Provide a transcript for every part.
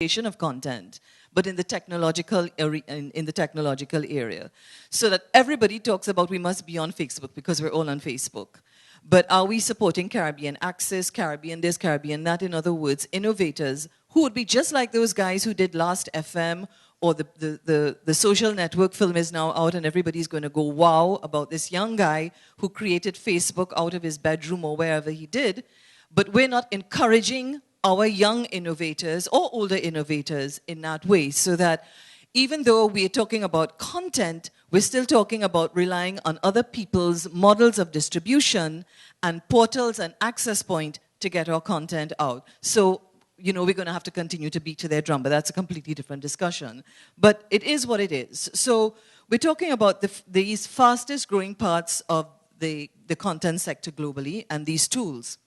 of content, but in the technological area. So that everybody talks about we must be on Facebook because we're all on Facebook. But are we supporting Caribbean Access, Caribbean this, Caribbean that? In other words, innovators who would be just like those guys who did Last FM, or the social network film is now out and everybody's going to go wow about this young guy who created Facebook out of his bedroom or wherever he did. But we're not encouraging our young innovators or older innovators in that way, so that even though we're talking about content, we're still talking about relying on other people's models of distribution and portals and access point to get our content out. So, you know, we're going to have to continue to beat to their drum, but that's a completely different discussion. But it is what it is. So we're talking about these fastest growing parts of the content sector globally and these tools.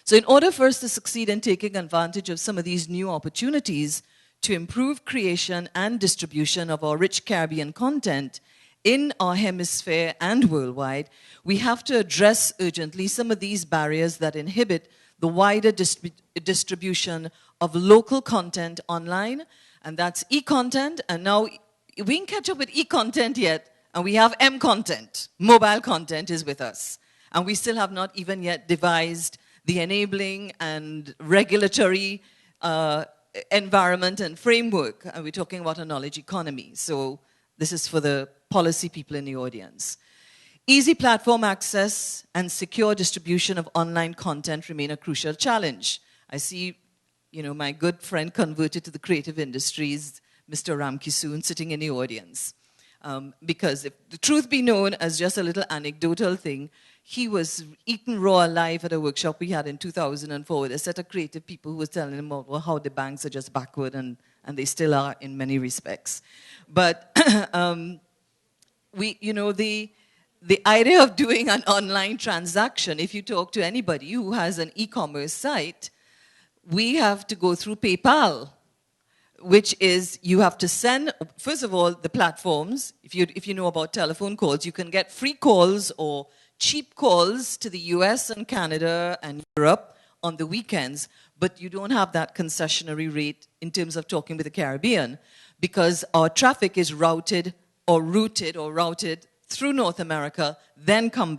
So in order for us to succeed in taking advantage of some of these new opportunities to improve creation and distribution of our rich Caribbean content in our hemisphere and worldwide, we have to address urgently some of these barriers that inhibit the wider distribution of local content online, and that's e-content. And now we can catch up with e-content yet, and we have m-content. Mobile content is with us. And we still have not even yet devised the enabling and regulatory environment and framework. And we're talking about a knowledge economy. So this is for the policy people in the audience. Easy platform access and secure distribution of online content remain a crucial challenge. I see, you know, my good friend converted to the creative industries, Mr. Ramkisoon, sitting in the audience. Because if the truth be known, as just a little anecdotal thing, he was eaten raw alive at a workshop we had in 2004 with a set of creative people who was telling him about, well, how the banks are just backward, and they still are in many respects. But the idea of doing an online transaction, if you talk to anybody who has an e-commerce site, we have to go through PayPal, which is you have to send, first of all, the platforms. If you know about telephone calls, you can get free calls or cheap calls to the US and Canada and Europe on the weekends, but you don't have that concessionary rate in terms of talking with the Caribbean, because our traffic is routed through North America, then comes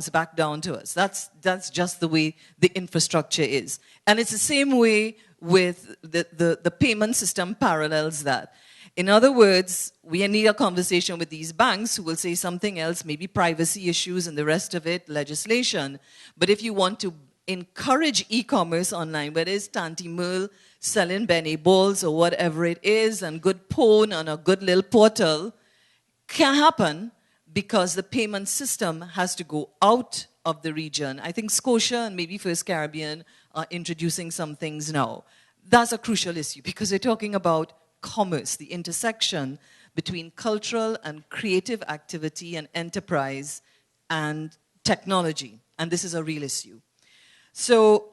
back down to us. That's just the way the infrastructure is. And it's the same way with the payment system parallels that. In other words, we need a conversation with these banks who will say something else, maybe privacy issues and the rest of it, legislation. But if you want to encourage e-commerce online, whether it's Tanti Merle selling Benny balls or whatever it is, and good porn on a good little portal, can't happen because the payment system has to go out of the region. I think Scotia and maybe First Caribbean are introducing some things now. That's a crucial issue because we're talking about commerce, the intersection between cultural and creative activity and enterprise and technology. And this is a real issue. So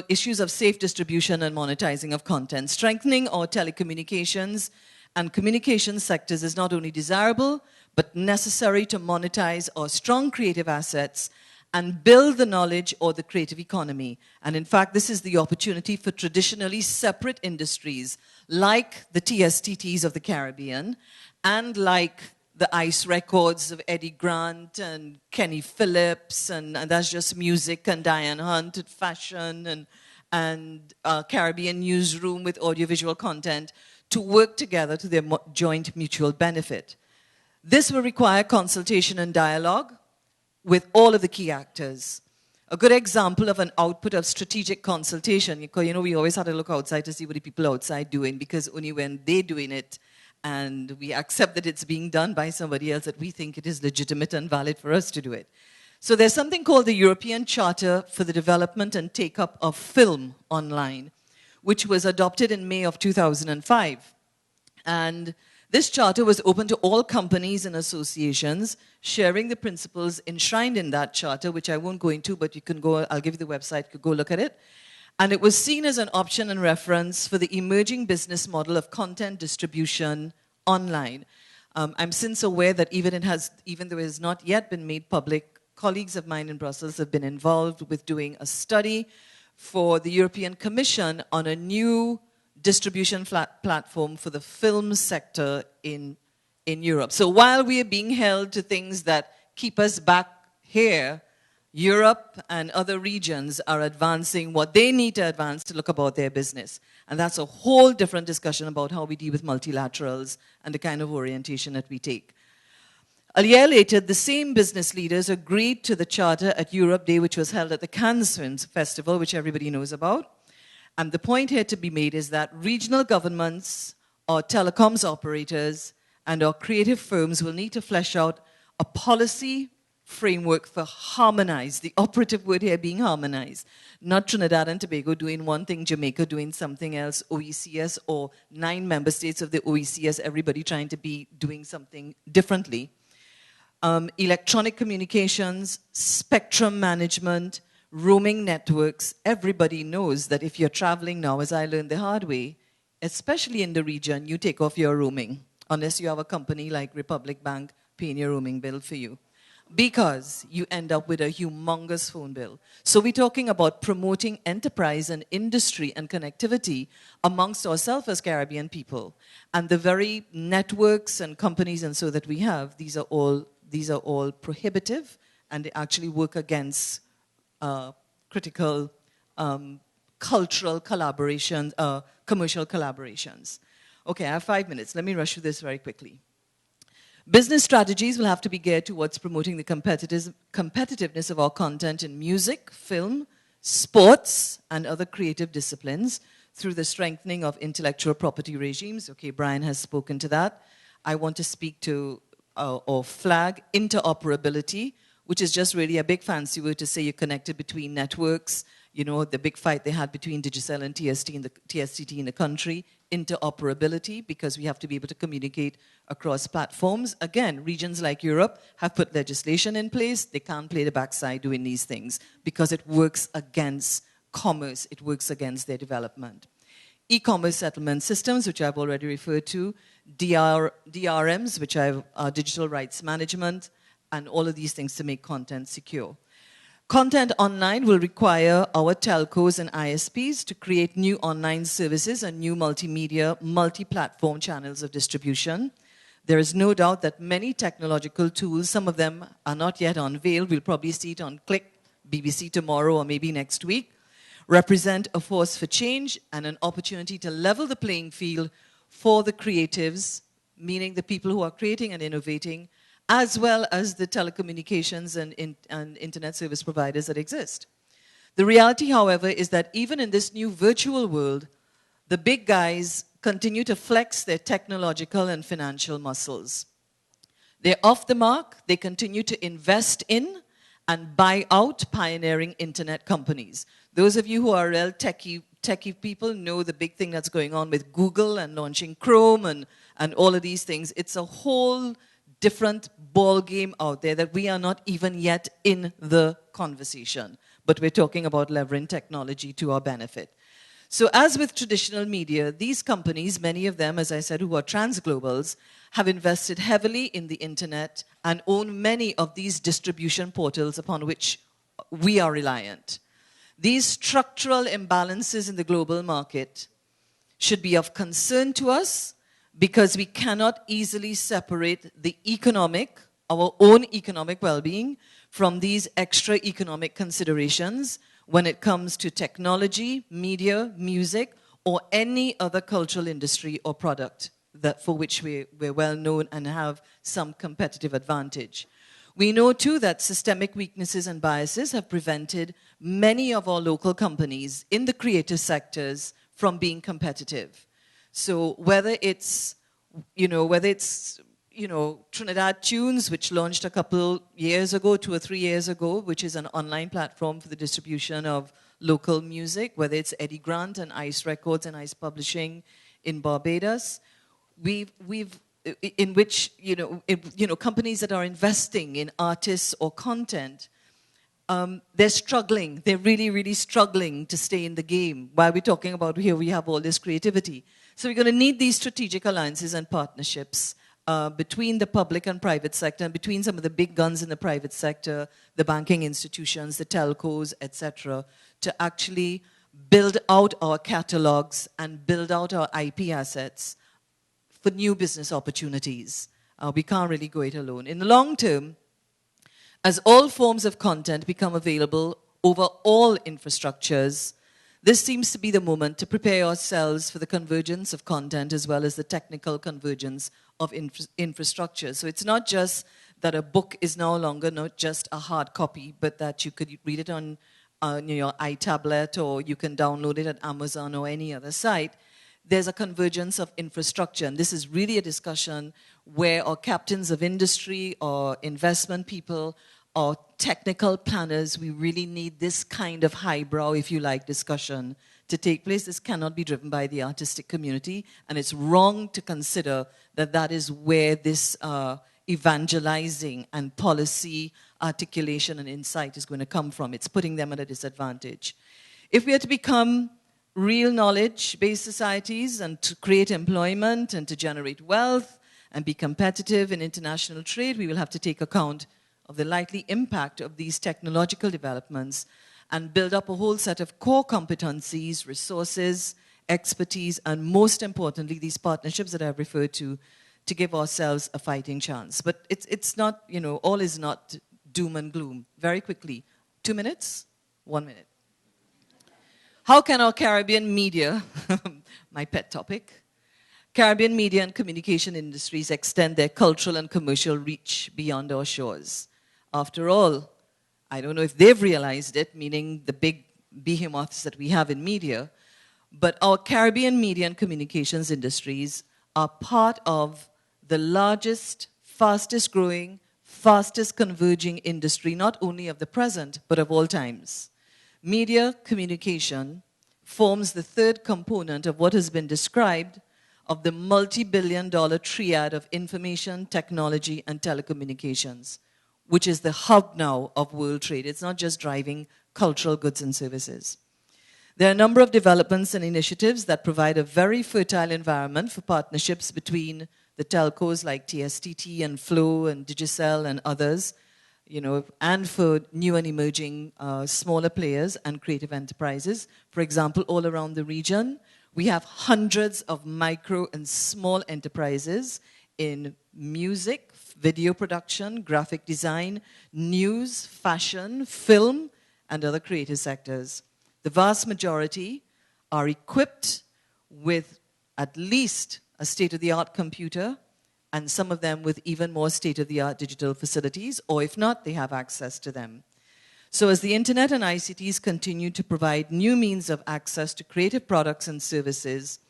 issues of safe distribution and monetizing of content. Strengthening our telecommunications and communication sectors is not only desirable, but necessary to monetize our strong creative assets and build the knowledge or the creative economy. And in fact, this is the opportunity for traditionally separate industries like the TSTTs of the Caribbean and like the ICE records of Eddie Grant and Kenny Phillips, and that's just music, and Diane Hunt at fashion, and Caribbean Newsroom with audiovisual content, to work together to their joint mutual benefit. This will require consultation and dialogue with all of the key actors. A good example of an output of strategic consultation, you know, we always have to look outside to see what the people outside doing, because only when they're doing it and we accept that it's being done by somebody else that we think it is legitimate and valid for us to do it. So there's something called the European Charter for the Development and Take-up of Film Online, which was adopted in May of 2005. And this charter was open to all companies and associations sharing the principles enshrined in that charter, which I won't go into, but you can go, I'll give you the website, you can go look at it. And it was seen as an option and reference for the emerging business model of content distribution online. I'm since aware that even though it has not yet been made public, colleagues of mine in Brussels have been involved with doing a study for the European Commission on a new distribution platform for the film sector in Europe. So while we are being held to things that keep us back here, Europe and other regions are advancing what they need to advance to look about their business. And that's a whole different discussion about how we deal with multilaterals and the kind of orientation that we take. A year later, the same business leaders agreed to the charter at Europe Day, which was held at the Cannes Film Festival, which everybody knows about. And the point here to be made is that regional governments or telecoms operators and our creative firms will need to flesh out a policy framework for harmonize, the operative word here being harmonize. Not Trinidad and Tobago doing one thing, Jamaica doing something else, OECS, or 9 member states of the OECS, everybody trying to be doing something differently. Electronic communications, spectrum management, roaming networks. Everybody knows that if you're traveling now, as I learned the hard way, especially in the region, you take off your roaming, unless you have a company like Republic Bank paying your roaming bill for you, because you end up with a humongous phone bill. So we're talking about promoting enterprise and industry and connectivity amongst ourselves as Caribbean people. And the very networks and companies and so that we have, these are all prohibitive, and they actually work against critical cultural collaborations, commercial collaborations. Okay, I have 5 minutes. Let me rush through this very quickly. Business strategies will have to be geared towards promoting the competitiveness of our content in music, film, sports, and other creative disciplines through the strengthening of intellectual property regimes. Okay, Brian has spoken to that. I want to speak to or flag interoperability, which is just really a big fancy word to say you're connected between networks. You know, the big fight they had between Digicel and TSTT in the country, interoperability, because we have to be able to communicate across platforms. Again, regions like Europe have put legislation in place. They can't play the backside doing these things because it works against commerce. It works against their development. E-commerce settlement systems, which I've already referred to, DRMs, which are digital rights management, and all of these things to make content secure. Content online will require our telcos and ISPs to create new online services and new multimedia, multi-platform channels of distribution. There is no doubt that many technological tools, some of them are not yet unveiled, we'll probably see it on Click, BBC tomorrow or maybe next week, represent a force for change and an opportunity to level the playing field for the creatives, meaning the people who are creating and innovating, as well as the telecommunications and internet service providers that exist. The reality, however, is that even in this new virtual world, the big guys continue to flex their technological and financial muscles. They're off the mark, they continue to invest in and buy out pioneering internet companies. Those of you who are real techie people know the big thing that's going on with Google and launching Chrome and all of these things. It's a whole different ball game out there that we are not even yet in the conversation, but we're talking about leveraging technology to our benefit. So as with traditional media, these companies, many of them, as I said, who are transglobals, have invested heavily in the internet and own many of these distribution portals upon which we are reliant. These structural imbalances in the global market should be of concern to us, because we cannot easily separate the economic, our own economic well-being, from these extra economic considerations when it comes to technology, media, music, or any other cultural industry or product that for which we're well known and have some competitive advantage. We know too that systemic weaknesses and biases have prevented many of our local companies in the creative sectors from being competitive. So whether it's Trinidad Tunes, which launched a couple years ago, 2 or 3 years ago, which is an online platform for the distribution of local music, whether it's Eddie Grant and Ice Records and Ice Publishing in Barbados, in which companies that are investing in artists or content, they're struggling. They're really, really struggling to stay in the game. While we're talking about here, we have all this creativity. So we're going to need these strategic alliances and partnerships between the public and private sector, and between some of the big guns in the private sector, the banking institutions, the telcos, etc., to actually build out our catalogs and build out our IP assets for new business opportunities. We can't really go it alone. In the long term, as all forms of content become available over all infrastructures, this seems to be the moment to prepare ourselves for the convergence of content as well as the technical convergence of infrastructure. So it's not just that a book is no longer not just a hard copy, but that you could read it on your iTablet, or you can download it at Amazon or any other site. There's a convergence of infrastructure, and this is really a discussion where our captains of industry or investment people or technical planners, we really need this kind of highbrow, if you like, discussion to take place. This cannot be driven by the artistic community, and it's wrong to consider that that is where this evangelizing and policy articulation and insight is going to come from. It's putting them at a disadvantage. If we are to become real knowledge-based societies and to create employment and to generate wealth and be competitive in international trade, we will have to take account of the likely impact of these technological developments and build up a whole set of core competencies, resources, expertise, and most importantly, these partnerships that I've referred to give ourselves a fighting chance. But it's not, you know, all is not doom and gloom. Very quickly, 2 minutes, 1 minute. How can our Caribbean media, my pet topic, Caribbean media and communication industries extend their cultural and commercial reach beyond our shores? After all, I don't know if they've realized it, meaning the big behemoths that we have in media, but our Caribbean media and communications industries are part of the largest, fastest growing, fastest converging industry, not only of the present, but of all times. Media communication forms the third component of what has been described of the multi-billion-dollar triad of information, technology, and telecommunications, which is the hub now of world trade. It's not just driving cultural goods and services. There are a number of developments and initiatives that provide a very fertile environment for partnerships between the telcos like TSTT and Flow and Digicel and others, you know, and for new and emerging smaller players and creative enterprises. For example, all around the region, we have hundreds of micro and small enterprises in music, video production, graphic design, news, fashion, film, and other creative sectors. The vast majority are equipped with at least a state-of-the-art computer, and some of them with even more state-of-the-art digital facilities, or if not, they have access to them. So as the internet and ICTs continue to provide new means of access to creative products and services,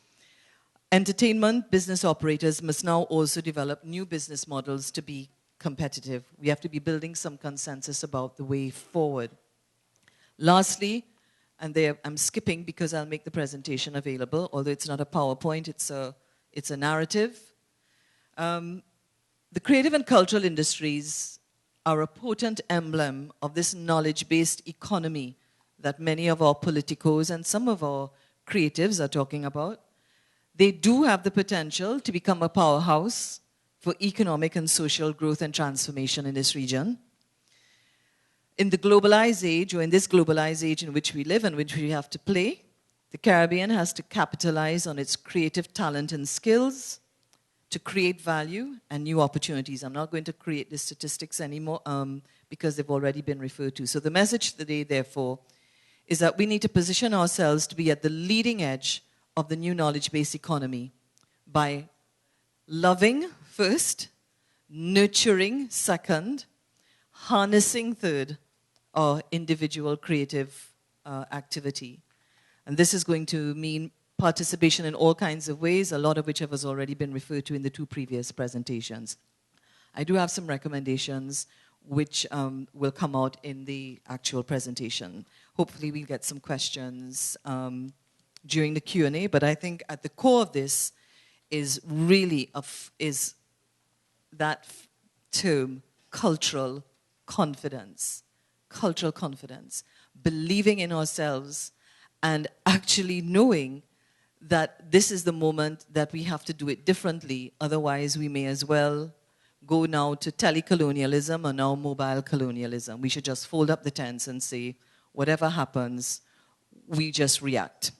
entertainment business operators must now also develop new business models to be competitive. We have to be building some consensus about the way forward. Lastly, and there I'm skipping because I'll make the presentation available, although it's not a PowerPoint, it's a narrative. The creative and cultural industries are a potent emblem of this knowledge-based economy that many of our politicos and some of our creatives are talking about. They do have the potential to become a powerhouse for economic and social growth and transformation in this region. In the globalized age, or in this globalized age in which we live and which we have to play, the Caribbean has to capitalize on its creative talent and skills to create value and new opportunities. I'm not going to create the statistics anymore because they've already been referred to. So the message today, therefore, is that we need to position ourselves to be at the leading edge of the new knowledge-based economy by loving first, nurturing second, harnessing third, our individual creative activity. And this is going to mean participation in all kinds of ways, a lot of which has already been referred to in the two previous presentations. I do have some recommendations which will come out in the actual presentation. Hopefully we'll get some questions during the Q&A, but I think at the core of this is really is that term, cultural confidence, believing in ourselves and actually knowing that this is the moment that we have to do it differently. Otherwise, we may as well go now to telecolonialism or now mobile colonialism. We should just fold up the tents and say, whatever happens, we just react.